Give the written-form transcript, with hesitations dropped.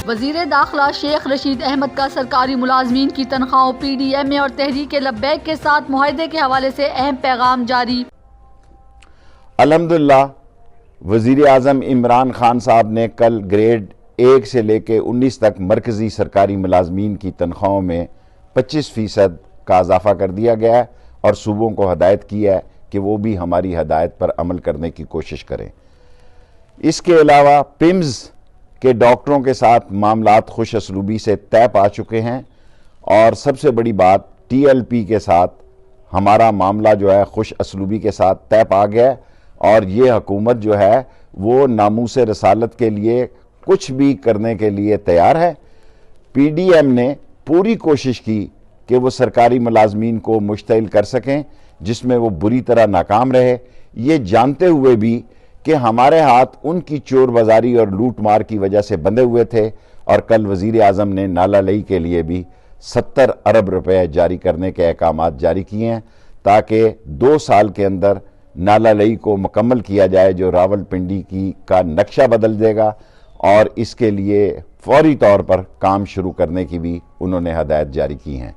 وزیر داخلہ شیخ رشید احمد کا سرکاری ملازمین کی تنخواہوں پی ڈی ایم اے اور تحریک لبیک کے ساتھ معاہدے کے حوالے سے اہم پیغام جاری۔ الحمدللہ وزیر اعظم عمران خان صاحب نے کل گریڈ 1 سے لے کے 19 تک مرکزی سرکاری ملازمین کی تنخواہوں میں 25% کا اضافہ کر دیا گیا ہے اور صوبوں کو ہدایت کی ہے کہ وہ بھی ہماری ہدایت پر عمل کرنے کی کوشش کریں۔ اس کے علاوہ پمز کے ڈاکٹروں کے ساتھ معاملات خوش اسلوبی سے طے پا چکے ہیں اور سب سے بڑی بات ٹی ایل پی کے ساتھ ہمارا معاملہ جو ہے خوش اسلوبی کے ساتھ طے پا گیا ہے اور یہ حکومت جو ہے وہ ناموس رسالت کے لیے کچھ بھی کرنے کے لیے تیار ہے۔ پی ڈی ایم نے پوری کوشش کی کہ وہ سرکاری ملازمین کو مشتعل کر سکیں، جس میں وہ بری طرح ناکام رہے، یہ جانتے ہوئے بھی کہ ہمارے ہاتھ ان کی چور بازاری اور لوٹ مار کی وجہ سے بندھے ہوئے تھے، اور کل وزیر اعظم نے نالہ لئی کے لیے بھی 70 ارب روپے جاری کرنے کے احکامات جاری کیے ہیں تاکہ 2 سال کے اندر نالہ لئی کو مکمل کیا جائے، جو راول پنڈی کا نقشہ بدل دے گا، اور اس کے لیے فوری طور پر کام شروع کرنے کی بھی انہوں نے ہدایت جاری کی ہیں۔